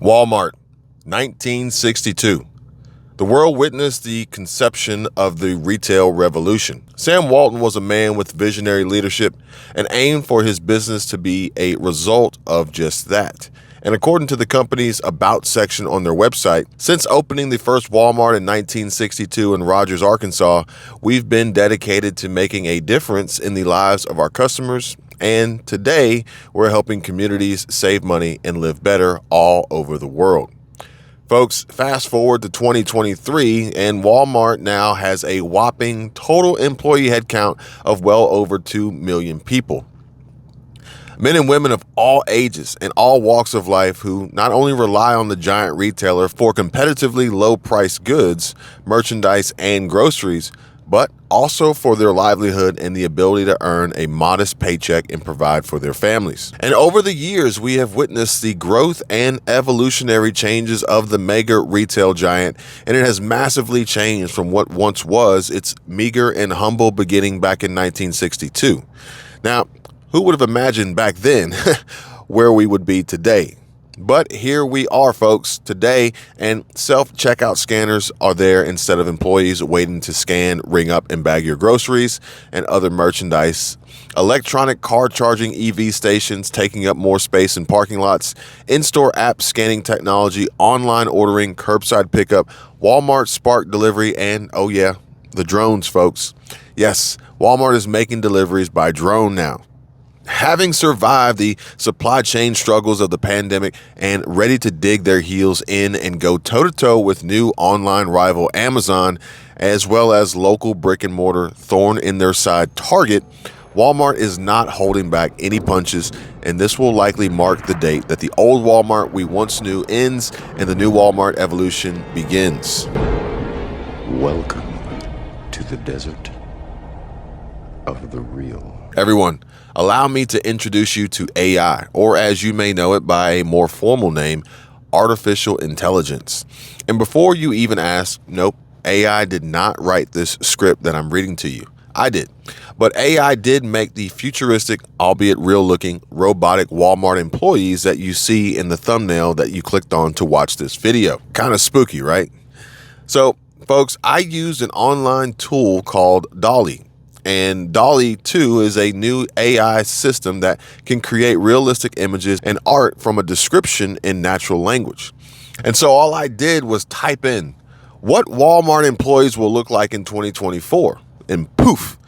Walmart, 1962. The world witnessed the conception of the retail revolution. Sam Walton was a man with visionary leadership and aimed for his business to be a result of just that. And according to the company's About section on their website, since opening the first Walmart in 1962 in Rogers, Arkansas, we've been dedicated to making a difference in the lives of our customers. And today, we're helping communities save money and live better all over the world. Folks, fast forward to 2023, and Walmart now has a whopping total employee headcount of well over 2 million people. Men and women of all ages and all walks of life who not only rely on the giant retailer for competitively low-priced goods, merchandise, and groceries, but also for their livelihood and the ability to earn a modest paycheck and provide for their families. And over the years, we have witnessed the growth and evolutionary changes of the mega retail giant, and it has massively changed from what once was its meager and humble beginning back in 1962. Now, who would have imagined back then where we would be today? But here we are, folks, today, and self-checkout scanners are there instead of employees waiting to scan, ring up, and bag your groceries and other merchandise. Electronic car charging EV stations taking up more space in parking lots, in-store app scanning technology, online ordering, curbside pickup, Walmart Spark delivery, and, oh yeah, the drones, folks. Yes, Walmart is making deliveries by drone now. Having survived the supply chain struggles of the pandemic and ready to dig their heels in and go toe-to-toe with new online rival Amazon, as well as local brick-and-mortar thorn in their side Target, Walmart is not holding back any punches, and this will likely mark the date that the old Walmart we once knew ends and the new Walmart evolution begins. Welcome to the desert of the real. Everyone, allow me to introduce you to AI, or as you may know it by a more formal name, artificial intelligence. And before you even ask, nope, AI did not write this script that I'm reading to you. I did. But AI did make the futuristic, albeit real-looking, robotic Walmart employees that you see in the thumbnail that you clicked on to watch this video. Kind of spooky, right? So, folks, I used an online tool called DALL-E. And DALL-E 2 is a new AI system that can create realistic images and art from a description in natural language. And so all I did was type in what Walmart employees will look like in 2024, and poof,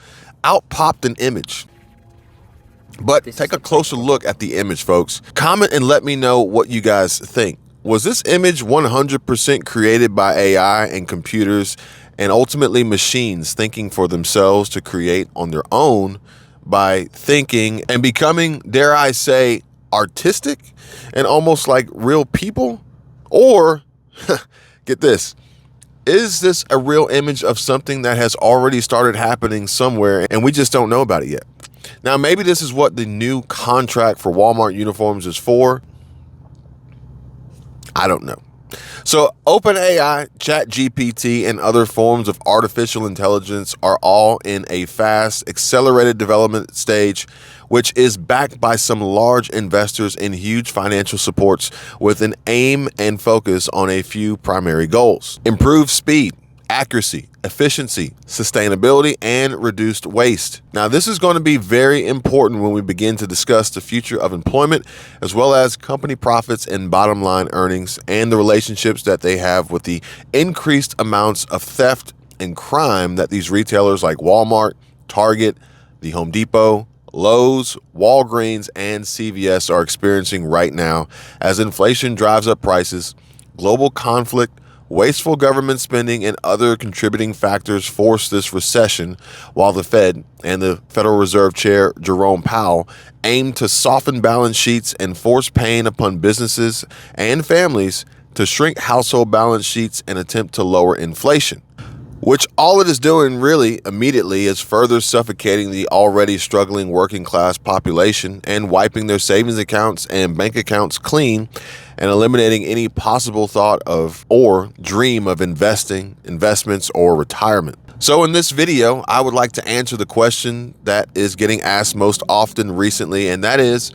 out popped an image. But take a closer look at the image, folks. Comment and let me know what you guys think. Was this image 100% created by AI and computers and ultimately machines thinking for themselves to create on their own by thinking and becoming, dare I say, artistic and almost like real people? Or, get this, is this a real image of something that has already started happening somewhere and we just don't know about it yet? Now, maybe this is what the new contract for Walmart uniforms is for. I don't know. So OPENAI, ChatGPT, and other forms of artificial intelligence are all in a fast, accelerated development stage, which is backed by some large investors and huge financial supports with an aim and focus on a few primary goals: improved speed, accuracy, efficiency, sustainability, and reduced waste. Now, this is going to be very important when we begin to discuss the future of employment, as well as company profits and bottom line earnings, and the relationships that they have with the increased amounts of theft and crime that these retailers like Walmart, Target, the Home Depot, Lowe's, Walgreens, and CVS are experiencing right now as inflation drives up prices, global conflict, wasteful government spending, and other contributing factors force this recession, while the Fed and the Federal Reserve Chair Jerome Powell aim to soften balance sheets and force pain upon businesses and families to shrink household balance sheets and attempt to lower inflation. Which all it is doing really immediately is further suffocating the already struggling working class population and wiping their savings accounts and bank accounts clean and eliminating any possible thought of or dream of investments, or retirement. So in this video, I would like to answer the question that is getting asked most often recently, and that is,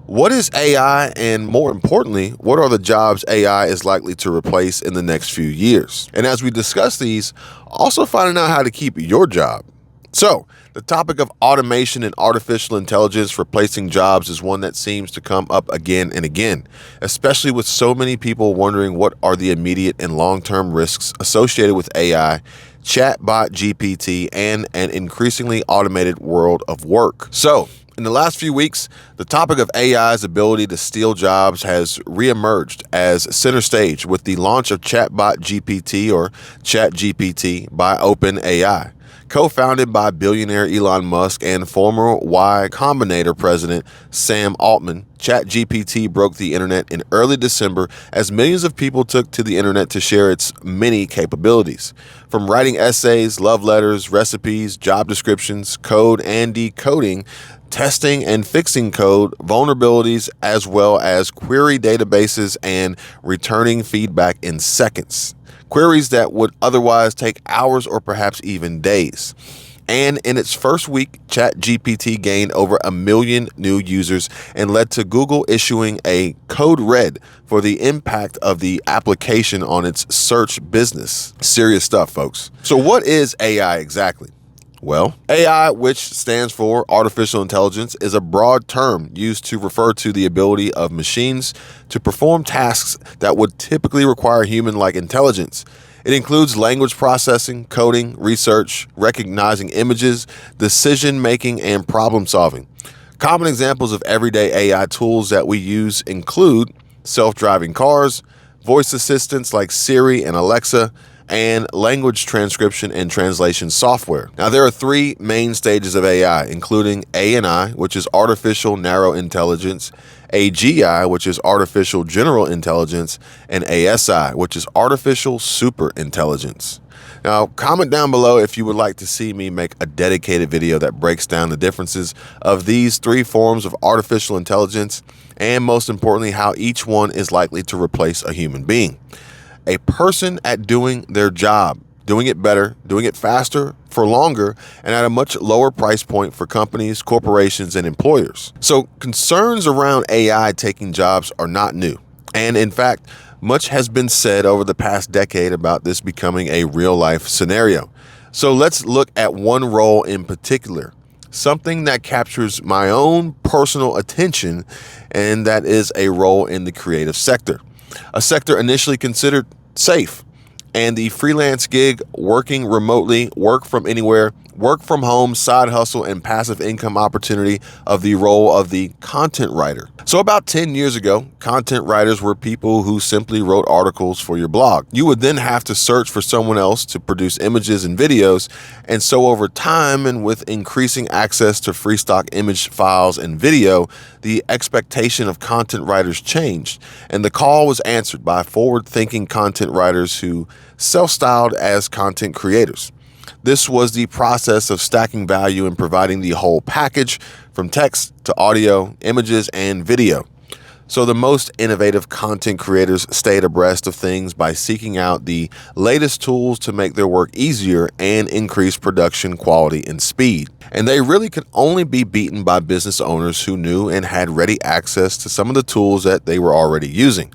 What is AI, and more importantly, what are the jobs AI is likely to replace in the next few years? And as we discuss these, also finding out how to keep your job. So, the topic of automation and artificial intelligence replacing jobs is one that seems to come up again and again, especially with so many people wondering what are the immediate and long-term risks associated with AI, CHATBOT GPT, and an increasingly automated world of work. So, in the last few weeks, the topic of AI's ability to steal jobs has reemerged as center stage with the launch of ChatBot GPT, or ChatGPT, by OPENAI. Co-founded by billionaire Elon Musk and former Y Combinator president Sam Altman, ChatGPT broke the internet in early December as millions of people took to the internet to share its many capabilities. From writing essays, love letters, recipes, job descriptions, code and decoding, testing and fixing code, vulnerabilities, as well as query databases and returning feedback in seconds. Queries that would otherwise take hours or perhaps even days. And in its first week, ChatGPT gained over 1 million new users and led to Google issuing a code red for the impact of the application on its search business. Serious stuff, folks. So what is AI exactly? Well, AI, which stands for artificial intelligence, is a broad term used to refer to the ability of machines to perform tasks that would typically require human-like intelligence. It includes language processing, coding, research, recognizing images, decision-making, and problem-solving. Common examples of everyday AI tools that we use include self-driving cars, voice assistants like Siri and Alexa, and language transcription and translation software. Now, there are 3 main stages of AI, including ANI, which is artificial narrow intelligence, AGI, which is artificial general intelligence, and ASI, which is artificial super intelligence. Now, comment down below if you would like to see me make a dedicated video that breaks down the differences of these 3 forms of artificial intelligence, and most importantly, how each one is likely to replace a human being. A person at doing their job, doing it better, doing it faster, for longer, and at a much lower price point for companies, corporations, and employers. So concerns around AI taking jobs are not new. And in fact, much has been said over the past decade about this becoming a real-life scenario. So let's look at one role in particular, something that captures my own personal attention, and that is a role in the creative sector. A sector initially considered safe, and the freelance gig, working remotely, work from anywhere, work from home, side hustle, and passive income opportunity of the role of the content writer. So about 10 years ago, content writers were people who simply wrote articles for your blog. You would then have to search for someone else to produce images and videos. And so over time, and with increasing access to free stock image files and video, the expectation of content writers changed, and the call was answered by forward-thinking content writers who self-styled as content creators. This was the process of stacking value and providing the whole package from text to audio, images, and video. So the most innovative content creators stayed abreast of things by seeking out the latest tools to make their work easier and increase production quality and speed. And they really could only be beaten by business owners who knew and had ready access to some of the tools that they were already using.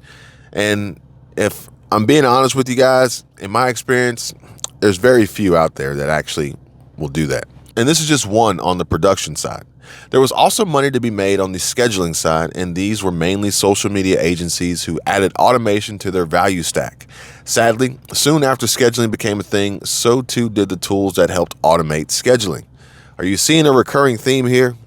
And if I'm being honest with you guys, in my experience, there's very few out there that actually will do that. And this is just one on the production side. There was also money to be made on the scheduling side, and these were mainly social media agencies who added automation to their value stack. Sadly, soon after scheduling became a thing, so too did the tools that helped automate scheduling. Are you seeing a recurring theme here?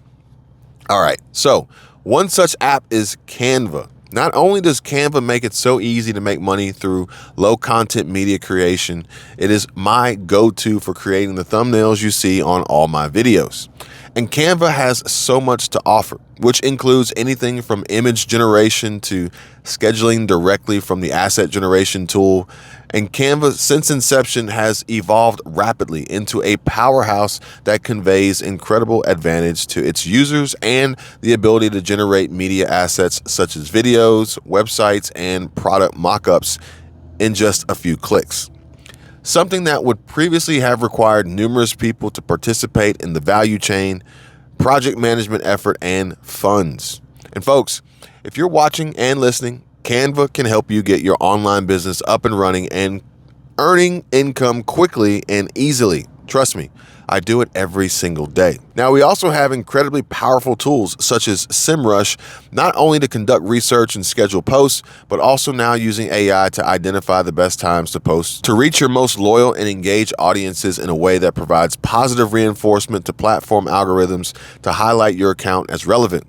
All right, so one such app is Canva. Not only does Canva make it so easy to make money through low content media creation, it is my go-to for creating the thumbnails you see on all my videos. And Canva has so much to offer, which includes anything from image generation to scheduling directly from the asset generation tool. And Canva, since inception, has evolved rapidly into a powerhouse that conveys incredible advantage to its users and the ability to generate media assets such as videos, websites, and product mockups in just a few clicks. Something that would previously have required numerous people to participate in the value chain, project management effort, and funds. And folks, if you're watching and listening, Canva can help you get your online business up and running and earning income quickly and easily. Trust me, I do it every single day. Now, we also have incredibly powerful tools such as SEMrush, not only to conduct research and schedule posts, but also now using AI to identify the best times to post, to reach your most loyal and engaged audiences in a way that provides positive reinforcement to platform algorithms to highlight your account as relevant.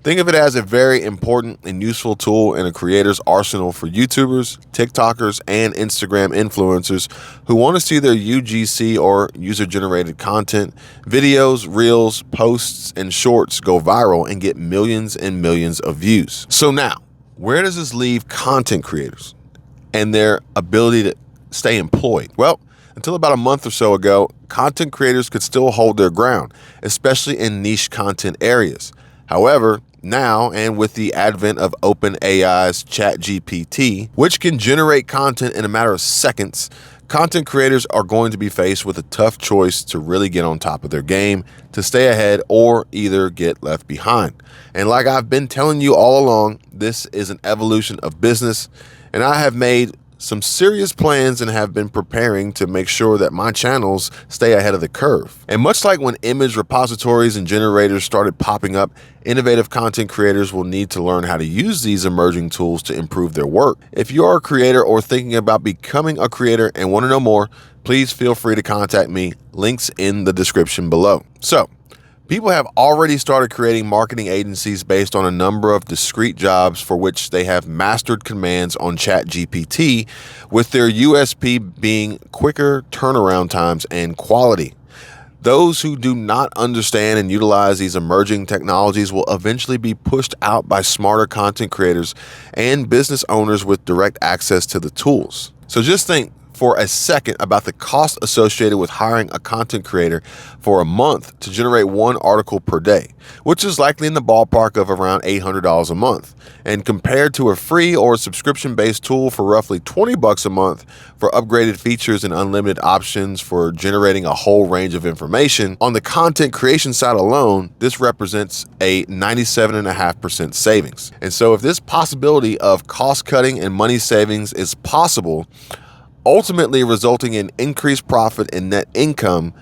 Think of it as a very important and useful tool in a creator's arsenal for YouTubers, TikTokers, and Instagram influencers who want to see their UGC or user-generated content, videos, reels, posts, and shorts go viral and get millions and millions of views. So now, where does this leave content creators and their ability to stay employed? Well, until about a month or so ago, content creators could still hold their ground, especially in niche content areas. However, now, and with the advent of OpenAI's ChatGPT, which can generate content in a matter of seconds, content creators are going to be faced with a tough choice to really get on top of their game, to stay ahead, or either get left behind. And like I've been telling you all along, this is an evolution of business, and I have made some serious plans and have been preparing to make sure that my channels stay ahead of the curve. And much like when image repositories and generators started popping up, innovative content creators will need to learn how to use these emerging tools to improve their work. If you are a creator or thinking about becoming a creator and want to know more, please feel free to contact me. Links in the description below. So, people have already started creating marketing agencies based on a number of discrete jobs for which they have mastered commands on ChatGPT, with their USP being quicker turnaround times and quality. Those who do not understand and utilize these emerging technologies will eventually be pushed out by smarter content creators and business owners with direct access to the tools. So just think for a second about the cost associated with hiring a content creator for a month to generate one article per day, which is likely in the ballpark of around $800 a month. And compared to a free or subscription-based tool for roughly $20 a month for upgraded features and unlimited options for generating a whole range of information, on the content creation side alone, this represents a 97.5% savings. And so if this possibility of cost cutting and money savings is possible, ultimately resulting in increased profit and net income,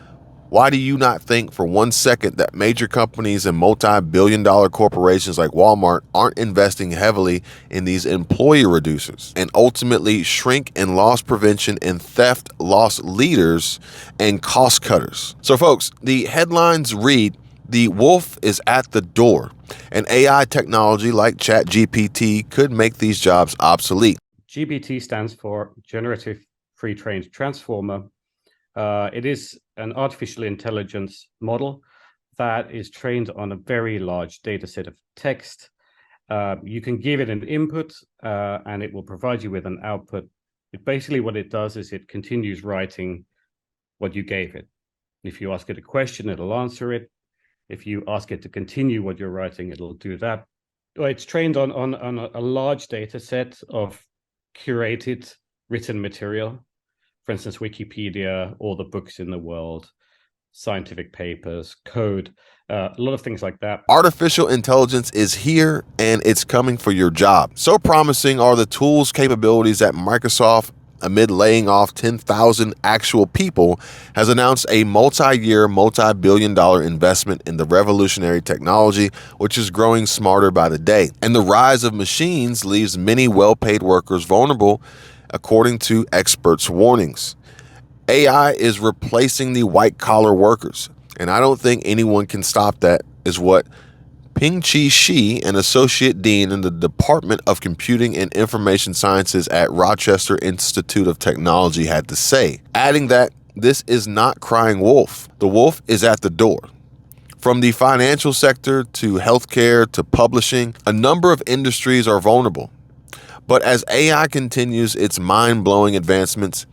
why do you not think for 1 second that major companies and multi-billion-dollar corporations like Walmart aren't investing heavily in these employee reducers and ultimately shrink and loss prevention and theft loss leaders and cost cutters? So folks, the headlines read, "The wolf is at the door," and AI technology like ChatGPT could make these jobs obsolete. GPT stands for Generative Pre-trained Transformer. It is an artificial intelligence model that is trained on a very large data set of text. You can give it an input and it will provide you with an output. Basically what it does is it continues writing what you gave it. If you ask it a question, it'll answer it. If you ask it to continue what you're writing, it'll do that. Well, it's trained on a large data set of curated written material. For instance, Wikipedia, all the books in the world, scientific papers, code, a lot of things like that. Artificial intelligence is here and it's coming for your job. So promising are the tools capabilities that Microsoft, amid laying off 10,000 actual people, has announced a multi-year, multi-billion-dollar investment in the revolutionary technology, which is growing smarter by the day. And the rise of machines leaves many well-paid workers vulnerable, according to experts' warnings. AI is replacing the white-collar workers, and I don't think anyone can stop that, is what Ping-Chi Shi, an associate dean in the Department of Computing and Information Sciences at Rochester Institute of Technology, had to say, adding that this is not crying wolf. The wolf is at the door. From the financial sector to healthcare to publishing, a number of industries are vulnerable. But as AI continues its mind-blowing advancements,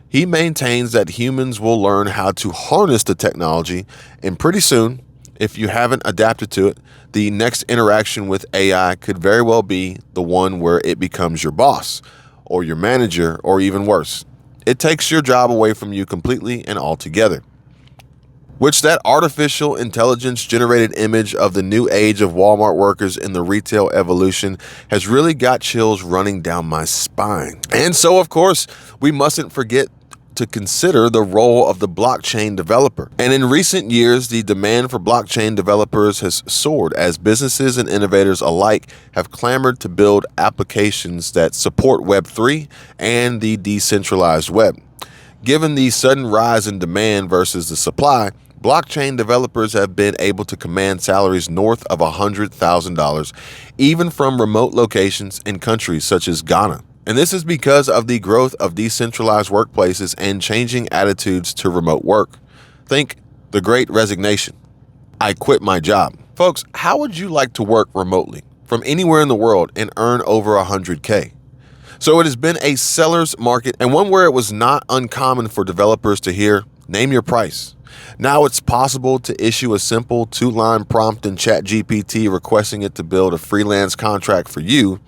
he maintains that humans will learn how to harness the technology, and pretty soon, if you haven't adapted to it, the next interaction with AI could very well be the one where it becomes your boss or your manager, or even worse. It takes your job away from you completely and altogether. which that artificial intelligence generated image of the new age of Walmart workers in the retail evolution has really got chills running down my spine. And so, of course, we mustn't forget to consider the role of the blockchain developer. And in recent years, the demand for blockchain developers has soared as businesses and innovators alike have clamored to build applications that support Web3 and the decentralized web. Given the sudden rise in demand versus the supply, blockchain developers have been able to command salaries north of $100,000, even from remote locations in countries such as Ghana. And this is because of the growth of decentralized workplaces and changing attitudes to remote work. Think the Great Resignation. I quit my job. Folks, how would you like to work remotely from anywhere in the world and earn over 100K? So it has been a seller's market, and one where it was not uncommon for developers to hear, name your price. Now it's possible to issue a simple 2-line prompt in ChatGPT requesting it to build a freelance contract for you.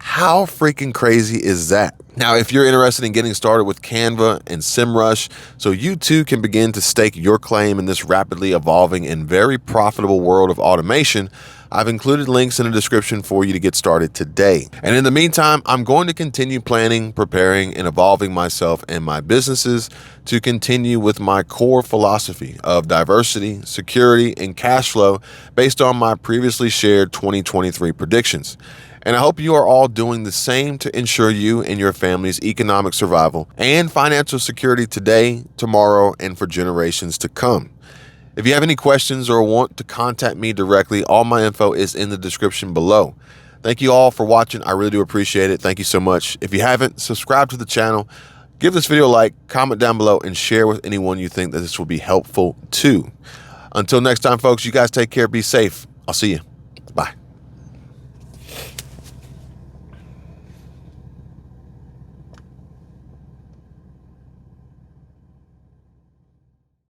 How freaking crazy is that? Now, if you're interested in getting started with Canva and SEMrush, so you too can begin to stake your claim in this rapidly evolving and very profitable world of automation, I've included links in the description for you to get started today. And in the meantime, I'm going to continue planning, preparing, and evolving myself and my businesses to continue with my core philosophy of diversity, security, and cash flow based on my previously shared 2023 predictions. And I hope you are all doing the same to ensure you and your family's economic survival and financial security today, tomorrow, and for generations to come. If you have any questions or want to contact me directly, all my info is in the description below. Thank you all for watching. I really do appreciate it. Thank you so much. If you haven't, subscribe to the channel, give this video a like, comment down below, and share with anyone you think that this will be helpful to. Until next time, folks, you guys take care. Be safe. I'll see you.